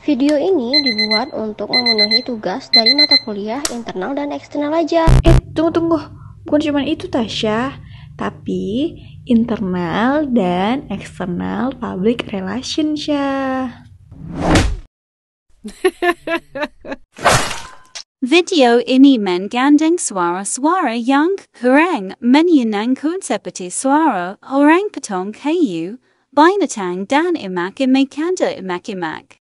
Video ini dibuat untuk memenuhi tugas dari mata kuliah internal dan eksternal aja. Tunggu. Bukan cuma itu, Tasya. Tapi internal dan eksternal public relations, Syah. Video ini menggandeng suara-suara yang kurang menyenangkan seperti suara orang potong kayu, binatang dan imak-imak kanda imak-imak.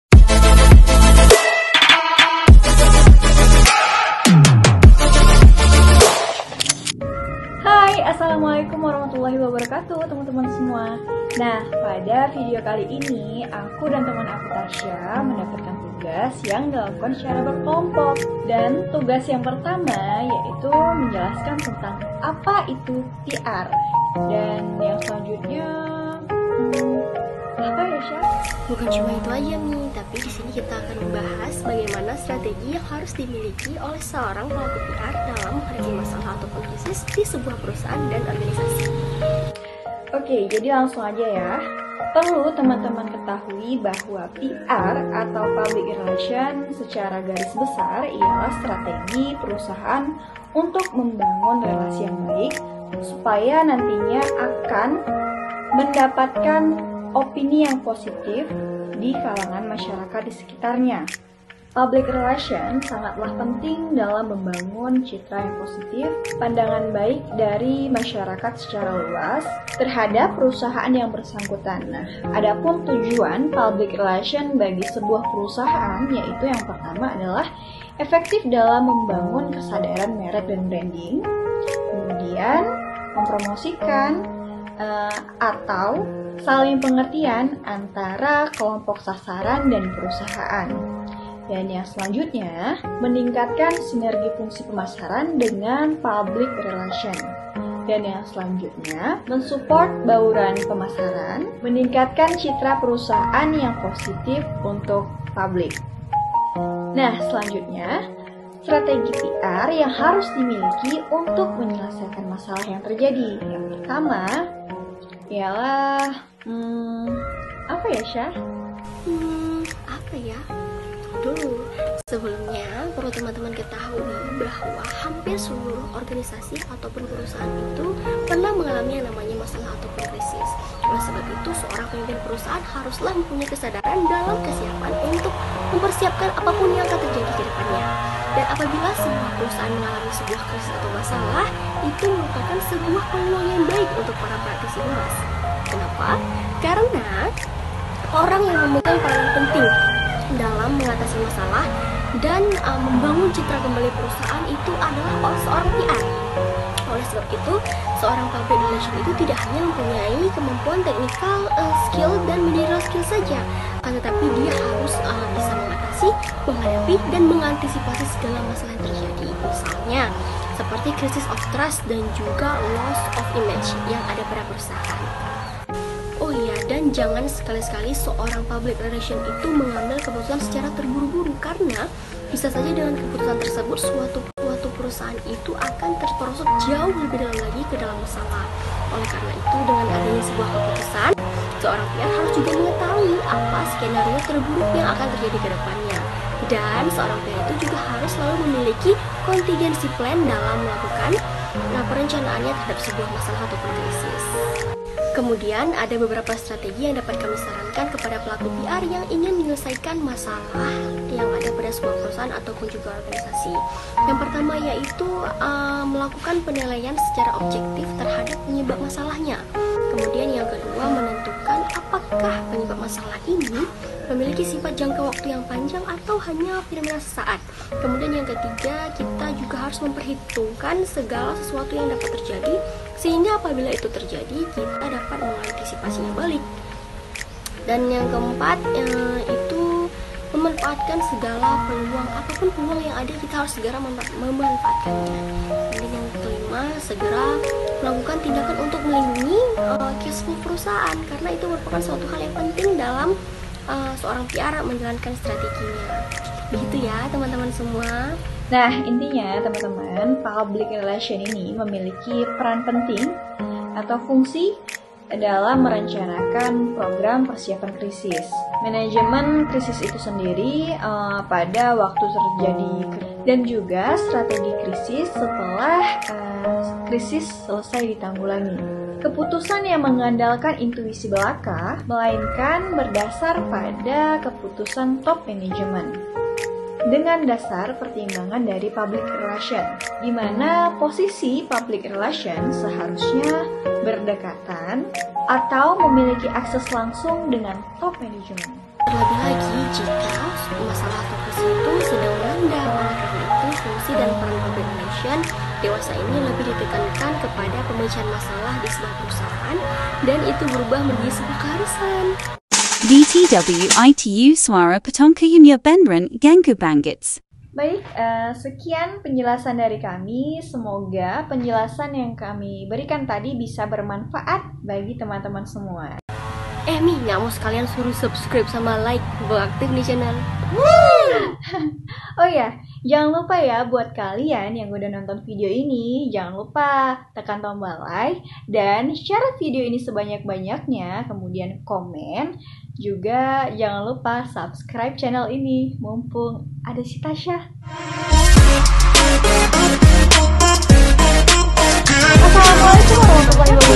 Hai, Assalamualaikum warahmatullahi wabarakatuh teman-teman semua. Nah, pada video kali ini aku dan teman aku Tasya mendapatkan tugas yang dilakukan secara berkelompok. Dan tugas yang pertama yaitu menjelaskan tentang apa itu PR. Dan yang selanjutnya apa ya, Syah? Bukan cuma itu aja nih, tapi di sini kita akan membahas bagaimana strategi yang harus dimiliki oleh seorang pelaku PR dalam menghadapi masalah ataupun krisis di sebuah perusahaan dan organisasi. Oke, jadi langsung aja ya. Perlu teman-teman ketahui bahwa PR atau Public Relation secara garis besar ialah strategi perusahaan untuk membangun relasi yang baik supaya nantinya akan mendapatkan opini yang positif di kalangan masyarakat di sekitarnya. Public relation sangatlah penting dalam membangun citra yang positif, pandangan baik dari masyarakat secara luas terhadap perusahaan yang bersangkutan. Nah, adapun tujuan public relation bagi sebuah perusahaan yaitu yang pertama adalah efektif dalam membangun kesadaran merek dan branding, kemudian mempromosikan atau saling pengertian antara kelompok sasaran dan perusahaan. Dan yang selanjutnya, meningkatkan sinergi fungsi pemasaran dengan public relation. Dan yang selanjutnya, mensupport bauran pemasaran, meningkatkan citra perusahaan yang positif untuk publik. Nah, selanjutnya, strategi PR yang harus dimiliki untuk menyelesaikan masalah yang terjadi. Yang pertama, ialah apa ya, Syah? Apa ya? Dulu, sebelumnya perlu teman-teman ketahui bahwa hampir seluruh organisasi ataupun perusahaan itu pernah mengalami yang namanya masalah ataupun krisis. Oleh sebab itu, seorang pemimpin perusahaan haruslah mempunyai kesadaran dalam kesiapan untuk mempersiapkan apapun yang akan terjadi ke depannya. Dan apabila sebuah perusahaan mengalami sebuah krisis atau masalah, itu merupakan sebuah peluang yang baik untuk para praktisi humas. Kenapa? Karena orang yang memegang peranan penting dalam mengatasi masalah dan membangun citra kembali perusahaan itu adalah seorang PR. Oleh sebab itu, seorang public relation itu tidak hanya mempunyai kemampuan technical skill dan managerial skill saja, tetapi dia harus bisa mengatasi, menghadapi, dan mengantisipasi segala masalah yang terjadi. Misalnya, seperti krisis of trust dan juga loss of image yang ada pada perusahaan. Oh iya, dan jangan sekali-sekali seorang public relation itu mengambil keputusan secara terburu-buru, karena bisa saja dengan keputusan tersebut suatu perusahaan itu akan terperosok jauh lebih dalam lagi ke dalam masalah. Oleh karena itu, dengan adanya sebuah keputusan, seorang PR harus juga mengetahui apa skenario terburuk yang akan terjadi ke depannya. Dan seorang PR itu juga harus selalu memiliki contingency plan dalam melakukan perencanaannya terhadap sebuah masalah ataupun krisis. Kemudian ada beberapa strategi yang dapat kami sarankan kepada pelaku PR yang ingin menyelesaikan masalah yang ada pada sebuah perusahaan ataupun juga organisasi. Yang pertama yaitu melakukan penilaian secara objektif terhadap penyebab masalahnya. Kemudian yang kedua, menentukan apakah penyebab masalah ini memiliki sifat jangka waktu yang panjang atau hanya fenomena sesaat. Kemudian yang ketiga, kita juga harus memperhitungkan segala sesuatu yang dapat terjadi, sehingga apabila itu terjadi, kita dapat mengantisipasinya balik. Dan yang keempat, itu memanfaatkan segala peluang, apapun peluang yang ada, kita harus segera memanfaatkannya. Dan yang kelima, segera melakukan tindakan untuk melindungi cash flow perusahaan, karena itu merupakan suatu hal yang penting dalam seorang PR menjalankan strateginya. Begitu ya teman-teman semua. Nah, intinya teman-teman, public relation ini memiliki peran penting atau fungsi dalam merencanakan program persiapan krisis. Manajemen krisis itu sendiri pada waktu terjadi dan juga strategi krisis setelah krisis selesai ditanggulangi. Keputusan yang mengandalkan intuisi belaka, melainkan berdasar pada keputusan top manajemen dengan dasar pertimbangan dari public relation, di mana posisi public relation seharusnya berdekatan atau memiliki akses langsung dengan top manajemen. Terlebih lagi jika masalah atau krisis itu sedang melanda, oleh karena itu fungsi dan peran public relation dewasa ini lebih ditekankan kepada pemecahan masalah di sebuah perusahaan dan itu berubah menjadi sebuah keharusan. DTW ITU Suara Petongkayumya Benren Ganggu Bangits. Baik, sekian penjelasan dari kami. Semoga penjelasan yang kami berikan tadi bisa bermanfaat bagi teman-teman semua. Mi, nggak mau sekalian suruh subscribe sama like, buat aktif di channel. Oh ya, jangan lupa ya buat kalian yang udah nonton video ini, jangan lupa tekan tombol like dan share video ini sebanyak-banyaknya, kemudian komen. Juga jangan lupa subscribe channel ini, mumpung ada si Tasya. Assalamualaikum warahmatullahi wabarakatuh.